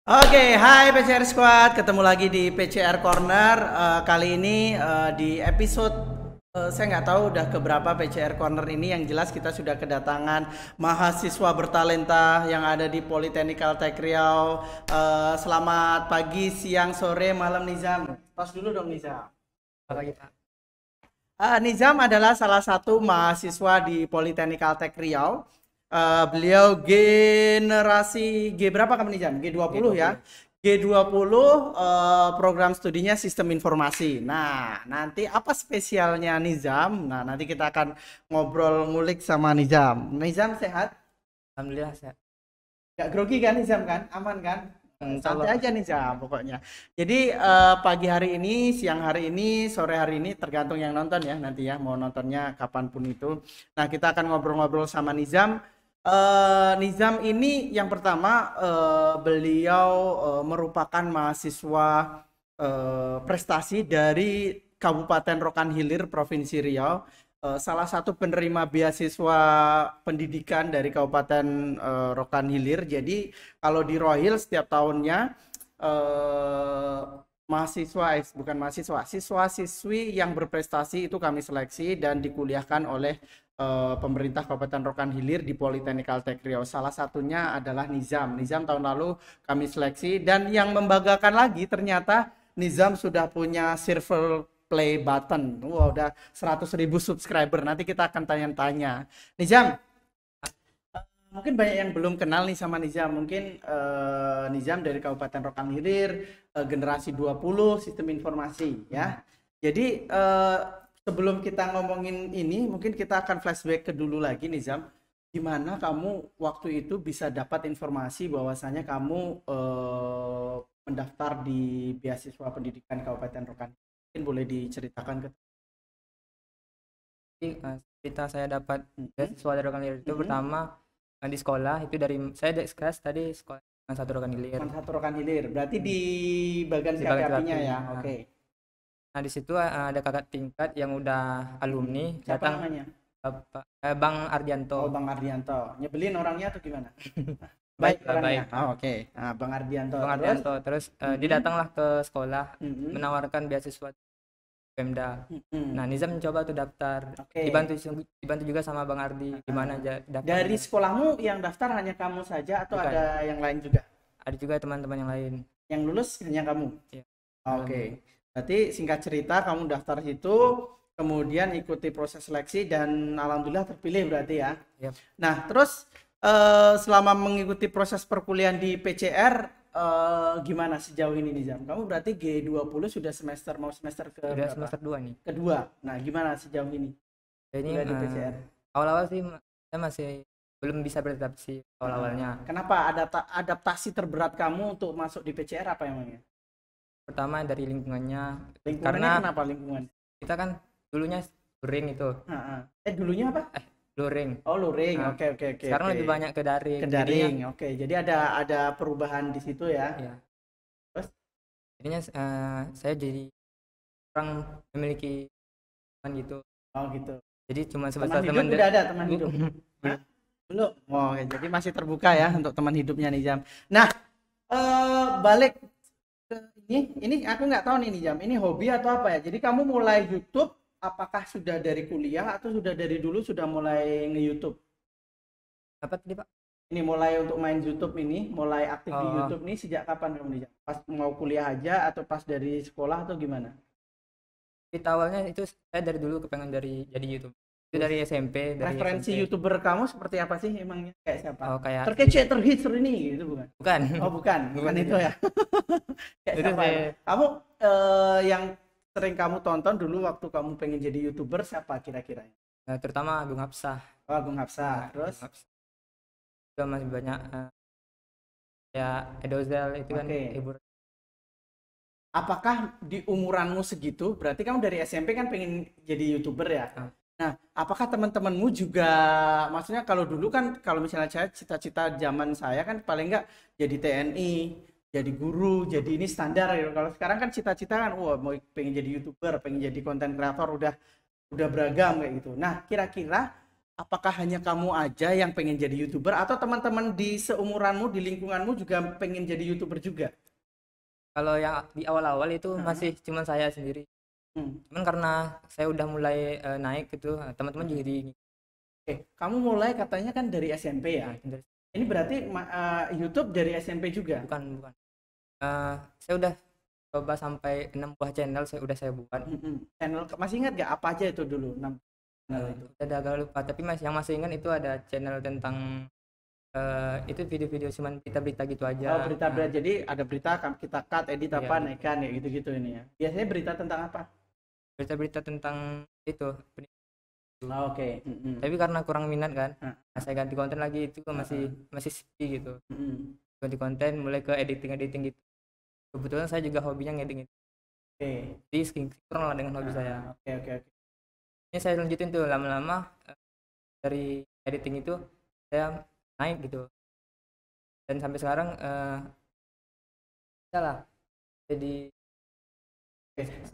Oke, hai PCR Squad, ketemu lagi di PCR Corner. Kali ini di episode saya nggak tahu udah keberapa PCR Corner ini. Yang jelas kita sudah kedatangan mahasiswa bertalenta yang ada di Politeknik Altek Riau. Selamat pagi, siang, sore, malam Nizam. Tos dulu dong Nizam. Lagi Pak. Nizam adalah salah satu mahasiswa di Politeknik Altek Riau. Beliau generasi G berapa kamu Nizam? G20 ya. G20 program studinya sistem informasi. Nah, nanti apa spesialnya Nizam? Nah, nanti kita akan ngobrol ngulik sama Nizam. Nizam sehat? Alhamdulillah sehat. Gak grogi kan Nizam kan? Aman kan? Santai aja Nizam pokoknya. Jadi pagi hari ini, siang hari ini, sore hari ini tergantung yang nonton ya nanti ya. Mau nontonnya kapanpun itu. Nah, kita akan ngobrol-ngobrol sama Nizam. Nizam ini yang pertama beliau merupakan mahasiswa prestasi dari Kabupaten Rokan Hilir Provinsi Riau, salah satu penerima beasiswa pendidikan dari Kabupaten Rokan Hilir. Jadi kalau di Rohil setiap tahunnya bukan mahasiswa, siswa-siswi yang berprestasi itu kami seleksi dan dikuliahkan oleh pemerintah Kabupaten Rokan Hilir di Politeknik Altek Riau. Salah satunya adalah Nizam. Nizam tahun lalu kami seleksi dan yang membanggakan lagi ternyata Nizam sudah punya silver play button. Wah, udah 100.000 subscriber. Nanti kita akan tanya-tanya. Nizam, mungkin banyak yang belum kenal nih sama Nizam. Mungkin Nizam dari Kabupaten Rokan Hilir, generasi 20 sistem informasi ya. Jadi sebelum kita ngomongin ini, mungkin kita akan flashback ke dulu lagi Nizam. Gimana kamu waktu itu bisa dapat informasi bahwasanya kamu mendaftar di beasiswa pendidikan Kabupaten Rokan? Mungkin boleh diceritakan ke. Jadi cerita saya dapat beasiswa dari Rokan Hilir itu pertama di sekolah itu dari saya dari kelas tadi sekolah satu Rokan Hilir. Satu Rokan Hilir. Berarti di bagian Di bagian KKP-nya ya. KKP. Oke. Nah di situ ada kakak tingkat yang udah alumni Siapa datang namanya? Bang Ardianto. Oh, Bang Ardianto. Nyebelin orangnya atau gimana? Baik orangnya. baik. Oke. Nah, Bang Ardianto. Bang Ardianto terus dia datanglah ke sekolah menawarkan beasiswa Pemda. Nah Nizam mencoba tuh daftar. Oke. Dibantu juga sama Bang Ardi gimana aja daftar. Dari sekolahmu yang daftar hanya kamu saja atau Bukan. ada yang lain juga? Ada juga teman-teman yang lain. Yang lulus hanya kamu? Iya. Oke. Berarti singkat cerita kamu daftar situ, kemudian ikuti proses seleksi dan alhamdulillah terpilih berarti ya. Yep. Nah, terus selama mengikuti proses perkuliahan di PCR gimana sejauh ini Nizam? Kamu berarti G20 sudah mau semester ke Udah berapa? semester 2 nih. Kedua. Nah, gimana sejauh ini? Ini Udah di PCR. awal-awal sih saya masih belum bisa beradaptasi awal-awalnya. Kenapa adaptasi terberat kamu untuk masuk di PCR apa emangnya? Pertama dari lingkungannya. Lingkungannya Karena kenapa lingkungan? kita kan dulunya luring itu. Dulunya apa? Luring. Oh, luring. Nah, Oke. Sekarang lebih banyak ke daring. Ke daring. Oke. Jadi ada perubahan di situ ya. Iya. Terus? Jadinya saya jadi orang memiliki teman gitu. Oh, gitu. Jadi cuma Teman sebatas hidup teman udah ada teman hidup. Belum. Belum. Oh, oke. Jadi masih terbuka ya untuk teman hidupnya nih Jam. Nah, balik ke ini aku nggak tahu nih Jam. Ini hobi atau apa ya? Jadi kamu mulai YouTube apakah sudah dari kuliah atau sudah dari dulu sudah mulai nge-YouTube? Apa tadi Pak? Ini mulai untuk main YouTube ini, mulai aktif di YouTube nih sejak kapan kamu nih Jam? Pas mau kuliah aja atau pas dari sekolah atau gimana? Di awalnya itu saya dari dulu kepengen jadi YouTube. Itu dari SMP. Referensi SMP. YouTuber kamu seperti apa sih emangnya? Kayak siapa? Oh, kayak terkece terhits ini gitu bukan? Bukan. Oh, bukan itu ya. Kayak Itu siapa? Kamu yang sering kamu tonton dulu waktu kamu pengen jadi YouTuber siapa kira-kira? Terutama Agung Hapsah. Oh, Agung Hapsah. Terus juga masih banyak ya Edozel itu kan hibur. Apakah di umuranmu segitu, berarti kamu dari SMP kan pengen jadi YouTuber ya? Nah, apakah teman-temanmu juga, maksudnya kalau dulu kan, kalau misalnya saya cita-cita zaman saya kan paling enggak jadi TNI, jadi guru, jadi ini standar gitu. Kalau sekarang kan cita-cita kan, wah mau pengen jadi YouTuber, pengen jadi konten kreator, udah beragam kayak gitu. Nah, kira-kira apakah hanya kamu aja yang pengen jadi YouTuber atau teman-teman di seumuranmu, di lingkunganmu juga pengen jadi YouTuber juga? Kalau yang di awal-awal itu Heeh. masih cuman saya sendiri. Hmm. Cuman karena saya udah mulai naik gitu, teman-teman jadi Oke, kamu mulai katanya kan dari SMP ya? Ini berarti YouTube dari SMP juga? bukan. Saya udah coba sampai 6 buah channel saya buat. Channel masih ingat gak apa aja itu dulu? 6 channel itu. Udah agak lupa, tapi yang masih ingat itu ada channel tentang itu video-video cuman berita-berita gitu aja. Oh, berita-berita. Jadi ada berita kita cut, edit Iya, apa, gitu. naikkan ya gitu-gitu ini ya. Biasanya berita tentang apa? Berita-berita tentang itu. Oh, oke. Tapi karena kurang minat kan, Nah, saya ganti konten lagi itu masih sepi gitu. Ganti konten mulai ke editing gitu. Kebetulan saya juga hobinya ngedit gitu. Oke. Jadi sinkron lah dengan hobi saya. Oke. Ini saya lanjutin tuh lama-lama dari editing itu saya naik gitu. Dan sampai sekarang lah jadi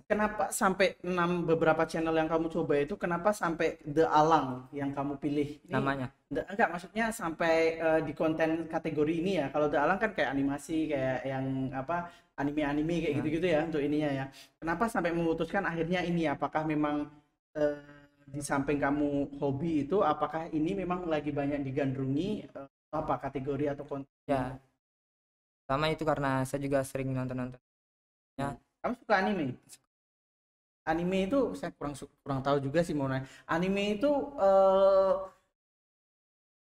Kenapa sampai 6 beberapa channel yang kamu coba itu kenapa sampai The Alang yang kamu pilih? Ini, namanya. enggak, maksudnya sampai di konten kategori ini ya. Kalau The Alang kan kayak animasi, kayak yang apa, anime-anime kayak gitu-gitu ya untuk ininya ya. Kenapa sampai memutuskan akhirnya ini? Apakah memang di samping kamu hobi itu, apakah ini memang lagi banyak digandrungi apa kategori atau konten? Ya, sama itu karena saya juga sering nonton. Ya. Kamu suka anime? Anime itu saya kurang tahu juga sih mau nanya. Anime itu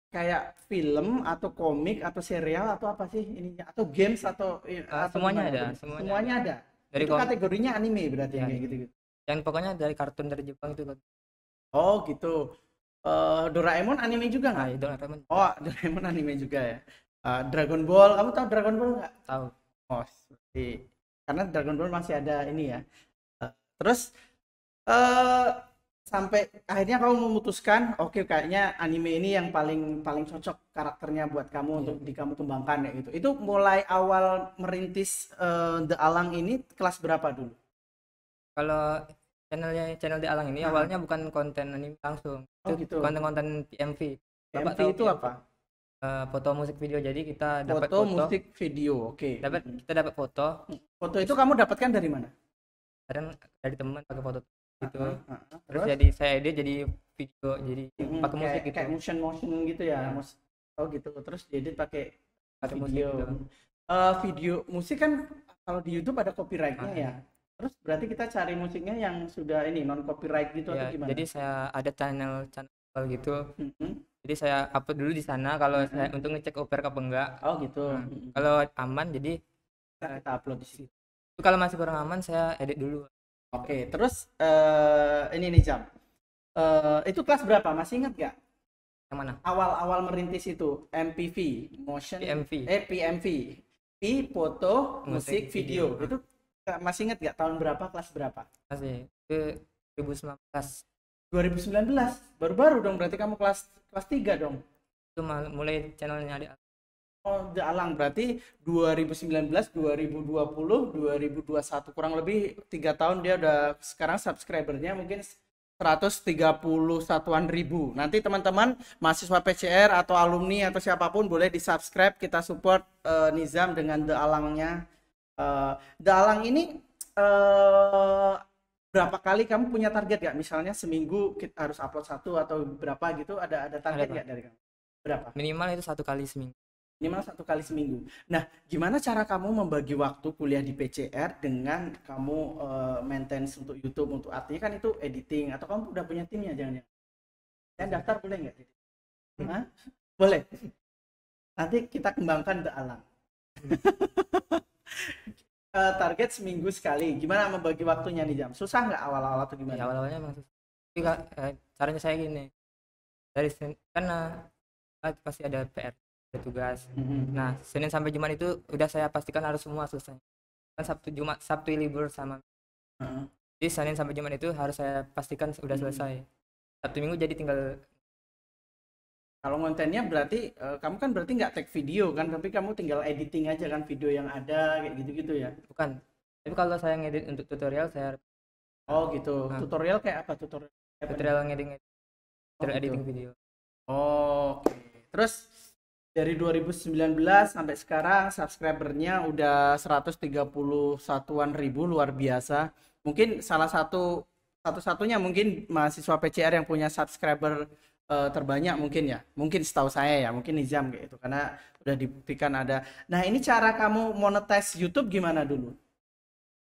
kayak film atau komik atau serial atau apa sih ininya? Atau games atau semuanya gimana? ada, Semuanya ada. Dari Itu kategorinya anime berarti ya, yang kayak gitu. yang pokoknya dari kartun dari Jepang itu. Oh gitu. Doraemon anime juga nggak? Doraemon. Oh, Doraemon anime juga ya. Dragon Ball, kamu tahu Dragon Ball nggak? Tahu. Oh, karena Dragon Ball masih ada ini ya. Terus sampai akhirnya kamu memutuskan, oke, kayaknya anime ini yang paling cocok karakternya buat kamu untuk kamu kembangkan ya gitu. Itu mulai awal merintis The Alang ini kelas berapa dulu? Kalau channel The Alang ini awalnya bukan konten anime langsung. Oh, itu gitu. konten PMV. PMV itu apa? Foto musik video, jadi kita dapat foto musik video, oke. Kita dapat foto itu kamu dapatkan dari mana? Kadang dari teman pakai foto gitu. Terus Terus jadi saya edit jadi video, jadi pakai musik gitu. Kayak motion gitu ya. Oh gitu. Terus diedit pakai video. Musik gitu. Video musik kan kalau di YouTube ada copyrightnya ya. Terus berarti kita cari musiknya yang sudah ini non copyright gitu atau gimana? Jadi saya ada channel gitu. Jadi saya upload dulu di sana kalau saya untuk ngecek copyright apa enggak. Oh gitu. Kalau aman jadi kita upload di situ. Kalau masih kurang aman saya edit dulu. Oke, terus ini nih Jam. Itu kelas berapa? Masih ingat gak? Yang mana? Awal-awal merintis itu MPV, motion PMV. P foto, musik, video. Itu masih ingat gak tahun berapa, kelas berapa? Masih. Itu 2019. 2019. Baru-baru dong berarti kamu kelas 3 dong. Itu mulai channelnya ada. Oh, The Alang berarti 2019, 2020, 2021 kurang lebih 3 tahun dia udah. Sekarang subscribernya mungkin 131-an ribu. Nanti teman-teman mahasiswa PCR atau alumni atau siapapun boleh di subscribe, kita support Nizam dengan The Alangnya. The Alang ini berapa kali kamu punya target gak? Misalnya seminggu kita harus upload 1 atau berapa gitu, ada target gak dari kamu? Berapa? Minimal itu 1 kali seminggu. Minimal 1 kali seminggu. Nah, gimana cara kamu membagi waktu kuliah di PCR dengan kamu maintenance untuk YouTube, untuk artinya kan itu editing, atau kamu udah punya timnya jangan-jangan? Saya daftar boleh nggak? Boleh. Nanti kita kembangkan The Alang. Target seminggu sekali. Gimana membagi waktunya nih Jam? Susah nggak awal-awal atau gimana? Ya, awal-awalnya memang susah. Tapi caranya saya gini. Dari karena pasti ada PR, ada tugas. Nah, Senin sampai Jumat itu udah saya pastikan harus semua selesai. Kan Sabtu libur sama. Jadi Senin sampai Jumat itu harus saya pastikan udah selesai. Sabtu Minggu jadi tinggal. Kalau kontennya berarti kamu kan berarti nggak tag video kan, tapi kamu tinggal editing aja kan video yang ada kayak gitu-gitu ya? Bukan. Tapi kalau saya ngedit untuk tutorial saya. Oh gitu. Tutorial kayak apa tutorial? Tutorial ngedit. Tutorial editing video. Oke. Terus dari 2019 sampai sekarang subscribernya udah 131-an ribu, luar biasa. Mungkin salah satu-satunya mungkin mahasiswa PCR yang punya subscriber terbanyak mungkin ya. Mungkin setahu saya ya, mungkin Nizam kayak itu karena udah dibuktikan ada. Nah, ini cara kamu monetize YouTube gimana dulu?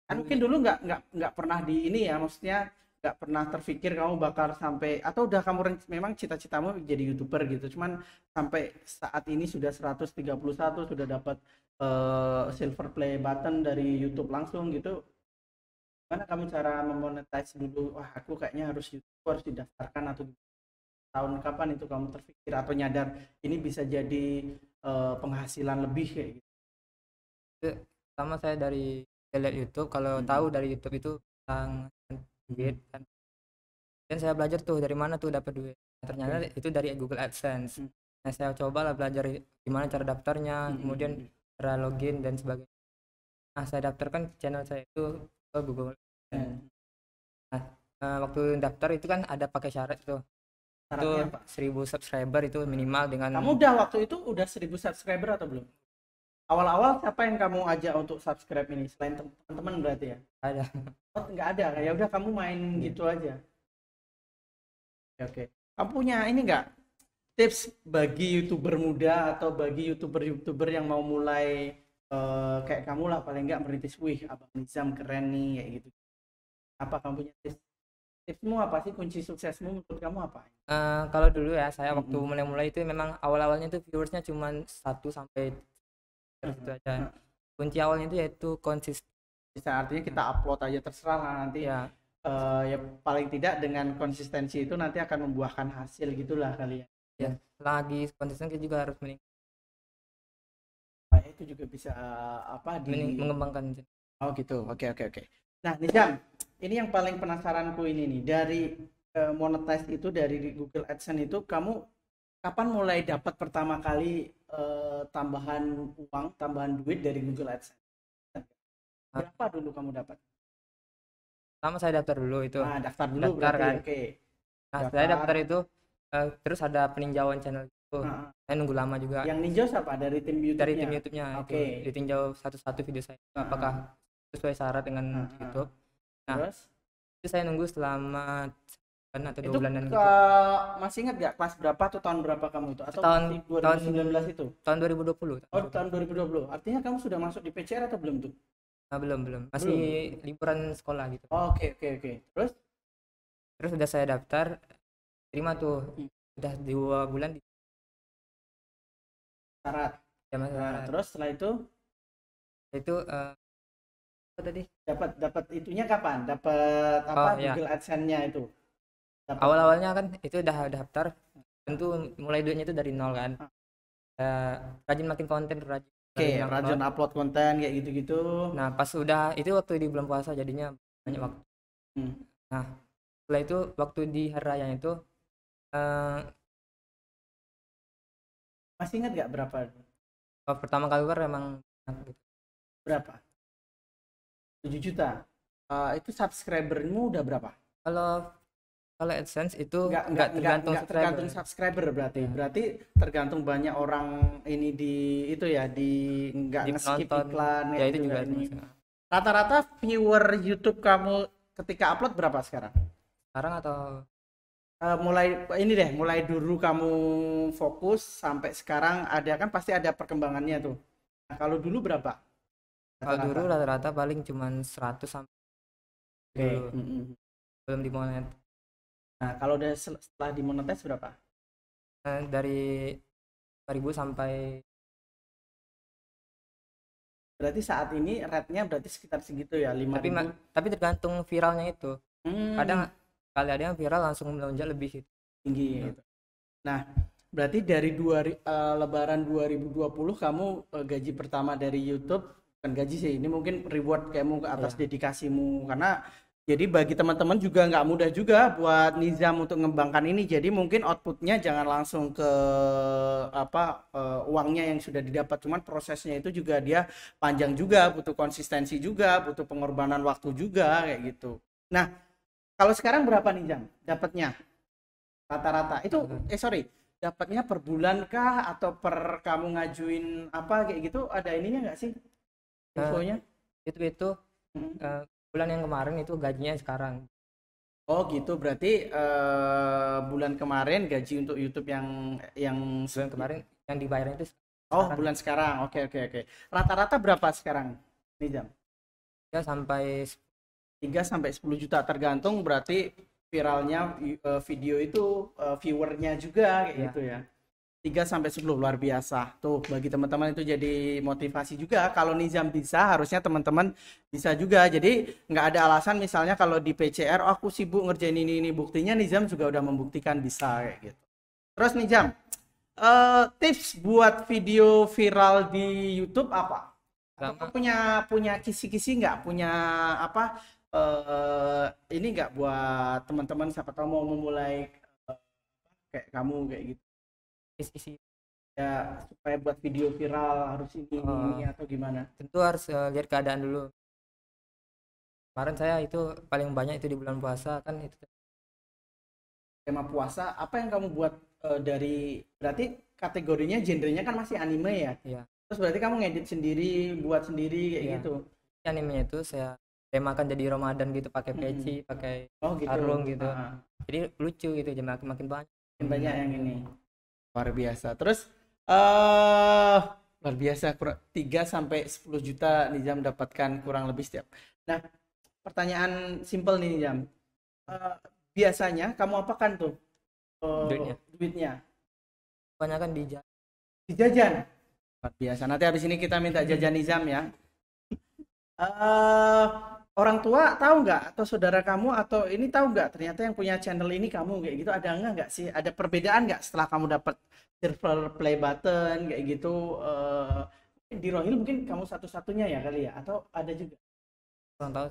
Kan mungkin dulu nggak pernah di ini ya, maksudnya nggak pernah terpikir kamu bakal sampai atau udah kamu memang cita-citamu jadi YouTuber gitu, cuman sampai saat ini sudah 131 sudah dapat silver play button dari YouTube langsung gitu. Gimana kamu cara memonetize dulu? Wah, aku kayaknya harus YouTuber, harus didaftarkan atau tahun kapan itu kamu terpikir atau nyadar ini bisa jadi penghasilan lebih kayak gitu? Sama saya dari lihat YouTube, kalau tahu dari YouTube itu tentang duit kan, dan saya belajar tuh dari mana tuh dapat duit. Ternyata itu dari Google AdSense. Nah, saya coba lah belajar gimana cara daftarnya, kemudian cara login dan sebagainya. Nah, saya daftarkan channel saya itu ke Google AdSense. Nah, waktu daftar itu kan ada pakai syarat tuh. Itu 1000 subscriber itu minimal. Dengan kamu udah waktu itu udah 1000 subscriber atau belum? Awal-awal siapa yang kamu ajak untuk subscribe ini selain teman-teman berarti ya? Ada. Oh, nggak ada, ya udah kamu main gitu aja. Oke. Kamu punya ini nggak tips bagi YouTuber muda atau bagi YouTuber yang mau mulai kayak kamu lah, paling nggak merintis, wih Abang Nizam keren nih kayak gitu. Apa kamu punya tipsmu, apa sih kunci suksesmu menurut kamu apa? Kalau dulu ya saya waktu mulai-mulai itu memang awal-awalnya itu viewersnya cuma 1 sampai gitu aja. Kunci awalnya itu yaitu konsisten. Artinya kita upload aja terserah lah nanti ya. Ya paling tidak dengan konsistensi itu nanti akan membuahkan hasil gitulah kalian ya. Lagi konsisten kita juga harus itu juga bisa mengembangkan. Oh gitu, oke. Nah Nizam, ini yang paling penasaranku ini nih, dari monetize itu dari Google AdSense itu kamu kapan mulai dapat pertama kali tambahan uang, tambahan duit dari Google AdSense? Berapa dulu kamu dapat? Pertama saya daftar dulu itu. Daftar dulu berarti, kan. Oke. Nah, saya daftar itu terus ada peninjauan channel itu. Saya nunggu lama juga. Yang ninjau siapa? Dari tim YouTube-nya? Dari tim YouTube-nya. Oke. Ditinjau satu-satu video saya. Apakah sesuai syarat dengan YouTube. Nah, terus itu saya nunggu selama atau 2 bulanan gitu. Masih ingat gak kelas berapa atau tahun berapa kamu itu? Atau tahun 2019 itu? Tahun 2020. Tahun 2020. Artinya kamu sudah masuk di PCR atau belum tuh? Nah, belum. Masih liburan sekolah gitu. Oke. Terus udah saya daftar, terima tuh. Udah 2 bulan di syarat. Ya, terus setelah itu apa tadi? Dapat itunya kapan? Dapat apa? Google AdSense-nya itu. Awal-awalnya kan itu udah daftar, tentu mulai duitnya itu dari nol kan. Rajin makin konten, rajin upload konten kayak gitu-gitu. Nah, pas udah itu waktu di bulan puasa jadinya banyak waktu. Nah, setelah itu waktu di hari raya itu masih ingat gak berapa? Pertama kali keluar emang berapa? 7 juta. Itu subscribermu udah berapa? Kalau AdSense itu nggak tergantung subscriber berarti. Berarti tergantung banyak orang ini di itu ya, di nggak nge-skip iklan ya itu juga ini. Rata-rata viewer YouTube kamu ketika upload berapa sekarang? Sekarang atau mulai dulu kamu fokus sampai sekarang ada kan pasti ada perkembangannya tuh. Nah, kalau dulu berapa? Kalau dulu rata-rata paling cuma 100 sampai belum dimonet. Nah, kalau udah setelah dimonetize berapa? Dari 1000 sampai. Berarti saat ini rate-nya berarti sekitar segitu ya, 5.000. Tapi tergantung viralnya itu. Kadang kali ada yang viral langsung melonjak lebih tinggi gitu. Nah, berarti dari Lebaran 2020 kamu gaji pertama dari YouTube, bukan gaji sih, ini mungkin reward kamu atas dedikasimu, karena jadi bagi teman-teman juga nggak mudah juga buat Nizam untuk mengembangkan ini. Jadi mungkin outputnya jangan langsung ke uangnya yang sudah didapat, cuman prosesnya itu juga dia panjang juga, butuh konsistensi juga, butuh pengorbanan waktu juga kayak gitu. Nah, kalau sekarang berapa Nizam dapatnya rata-rata? Itu dapatnya per bulan kah atau per kamu ngajuin apa kayak gitu, ada ininya nggak sih infonya? Itu bulan yang kemarin itu gajinya sekarang. Oh gitu, berarti bulan kemarin gaji untuk YouTube yang Bulan kemarin yang dibayarnya itu oh sekarang. bulan sekarang, oke oke oke. Rata-rata berapa sekarang nih jam? Ya sampai 3 sampai 10 juta tergantung berarti viralnya video itu viewernya juga kayak ya. gitu ya. 3 sampai 10 luar biasa. Tuh bagi teman-teman itu jadi motivasi juga. Kalau Nizam bisa, harusnya teman-teman bisa juga. Jadi nggak ada alasan misalnya kalau di PCR oh, aku sibuk ngerjain ini. Buktinya Nizam juga udah membuktikan bisa kayak gitu. Terus Nizam, tips buat video viral di YouTube apa? Atau Pertama, punya kisi-kisi nggak? Punya apa? Ini nggak buat teman-teman siapa tahu mau memulai kayak kamu kayak gitu isi ya, supaya buat video viral harus ini atau gimana? tentu harus lihat keadaan dulu. Kemarin saya itu paling banyak itu di bulan puasa kan itu. Tema puasa apa yang kamu buat dari berarti kategorinya genrenya kan masih anime ya? Iya. Terus berarti kamu ngedit sendiri, buat sendiri kayak Iya. gitu? Animenya itu saya temakan jadi Ramadan gitu, pakai peci, pakai Oh gitu. sarung gitu. Ah, Jadi lucu gitu, jadi makin banyak. makin banyak yang ini. Luar biasa. Terus luar biasa 3 sampai 10 juta Nizam dapatkan kurang lebih setiap. Nah, pertanyaan simpel nih Nizam. Biasanya kamu apakan tuh duitnya? Kebanyakan di Jajan. Luar biasa. Nanti habis ini kita minta jajan Nizam ya. Orang tua tahu nggak atau saudara kamu atau ini tahu nggak ternyata yang punya channel ini kamu kayak gitu, ada nggak sih, ada perbedaan nggak setelah kamu dapat silver play button kayak gitu? Di Rohil mungkin kamu satu-satunya ya kali ya, atau ada juga? kurang tahu.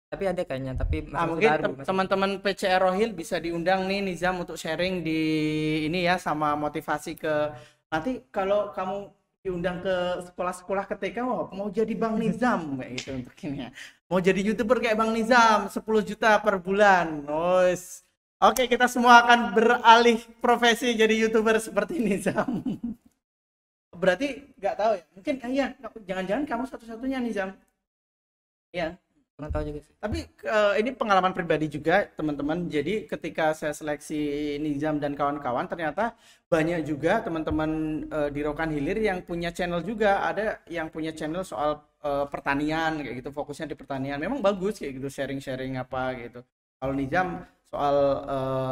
Tapi ada kayaknya, tapi masih Mungkin baru. teman-teman PCR Rohil bisa diundang nih Nizam untuk sharing di ini ya, sama motivasi ke nanti kalau kamu diundang ke sekolah-sekolah ketika mau jadi Bang Nizam kayak gitu untuk ini ya. Mau jadi YouTuber kayak Bang Nizam 10 juta per bulan. Oke, kita semua akan beralih profesi jadi YouTuber seperti Nizam. Berarti nggak tahu ya. Mungkin iya, jangan-jangan kamu satu-satunya Nizam. Ya. Kurang tahu juga sih. Tapi ini pengalaman pribadi juga teman-teman. Jadi ketika saya seleksi Nizam dan kawan-kawan, ternyata banyak juga teman-teman di Rokan Hilir yang punya channel juga. Ada yang punya channel soal pertanian kayak gitu, fokusnya di pertanian. Memang bagus kayak gitu, sharing-sharing apa gitu. Kalau Nizam soal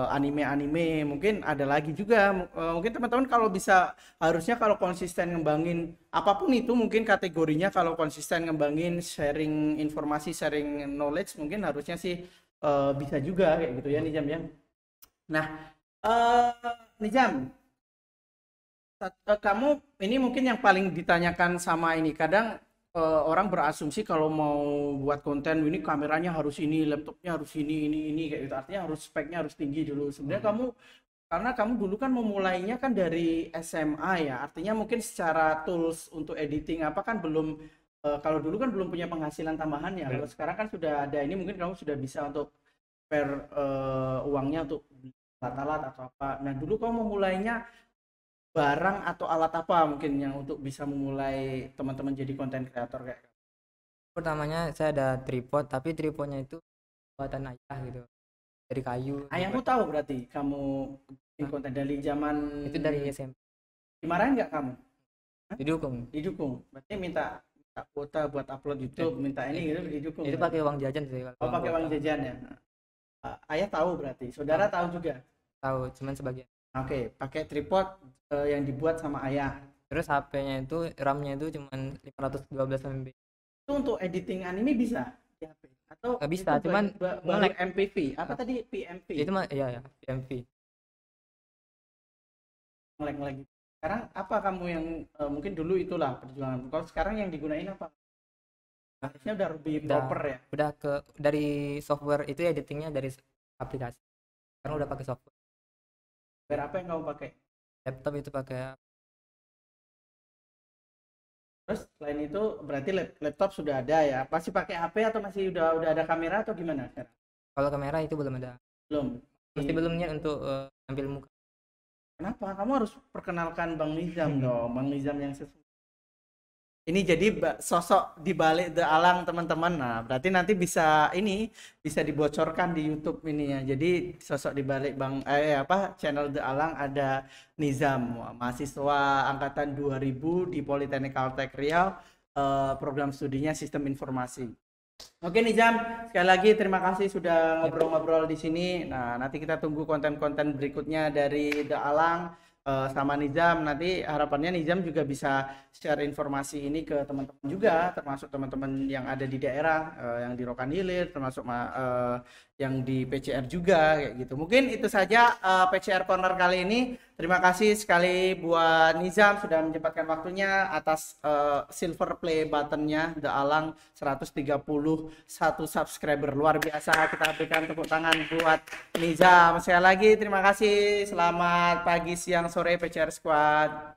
anime-anime mungkin ada lagi juga. Mungkin teman-teman kalau bisa, harusnya kalau konsisten ngembangin apapun itu, mungkin kategorinya kalau konsisten ngembangin sharing informasi, sharing knowledge, mungkin harusnya sih bisa juga kayak gitu ya Nizam ya. Nah, Nizam, kamu ini mungkin yang paling ditanyakan sama ini, kadang orang berasumsi kalau mau buat konten ini kameranya harus ini, laptopnya harus ini kayak gitu. Artinya harus speknya harus tinggi dulu. Sebenarnya kamu, karena kamu dulu kan memulainya kan dari SMA ya. Artinya mungkin secara tools untuk editing apa kan belum, kalau dulu kan belum punya penghasilan tambahan ya. Kalau sekarang kan sudah ada ini, mungkin kamu sudah bisa untuk spare uangnya untuk alat-alat atau apa. Nah, dulu kamu memulainya barang atau alat apa mungkin yang untuk bisa memulai teman-teman jadi konten kreator kayak gitu? Pertamanya saya ada tripod, tapi tripodnya itu buatan ayah gitu, dari kayu. Ayahmu tahu berarti kamu bikin konten dari zaman Itu dari SMP. dimarahin nggak kamu? Didukung. Didukung. Berarti minta kuota buat upload YouTube, minta ini gitu didukung. Itu pakai uang jajan sih. Oh, pakai uang jajan ya. Ayah tahu berarti. Saudara tahu juga. Tahu, cuman sebagian. Oke, pakai tripod yang dibuat sama ayah. Terus HP-nya itu RAM-nya itu cuman 512 MB. Itu untuk editing anime bisa di HP atau Nggak bisa, cuman baru MPV. Apa tadi PMV? itu mah iya ya, PMV. Ngelek-ngelek gitu. Sekarang apa kamu yang mungkin dulu itulah perjuangan. Kalau sekarang yang digunain apa? Harusnya udah lebih proper ya. Udah dari software itu editingnya dari aplikasi. Sekarang udah pakai software. Biar apa yang kamu pakai? Laptop itu pakai. Terus selain itu berarti laptop sudah ada ya. Pasti pakai HP atau masih udah ada kamera atau gimana sekarang? Kalau kamera itu belum ada. Belum. Masih belum niat untuk ambil muka. Kenapa? Kamu harus perkenalkan Bang Nizam dong, Bang Nizam yang sesuai. Ini jadi sosok di balik The Alang teman-teman. Nah, berarti nanti bisa ini bisa dibocorkan di YouTube ini ya. Jadi sosok di balik channel The Alang ada Nizam, mahasiswa angkatan 2000 di Politeknik Caltech Riau, program studinya Sistem Informasi. Oke Nizam, sekali lagi terima kasih sudah ngobrol-ngobrol di sini. Nah, nanti kita tunggu konten-konten berikutnya dari The Alang sama Nizam. Nanti harapannya Nizam juga bisa share informasi ini ke teman-teman juga, termasuk teman-teman yang ada di daerah, yang di Rokan Hilir, termasuk yang di PCR juga kayak gitu. Mungkin itu saja PCR Corner kali ini. Terima kasih sekali buat Nizam sudah menyempatkan waktunya atas silver play buttonnya The Alang 131 subscriber, luar biasa. Kita berikan tepuk tangan buat Nizam. Sekali lagi terima kasih. Selamat pagi, siang, sore PCR Squad.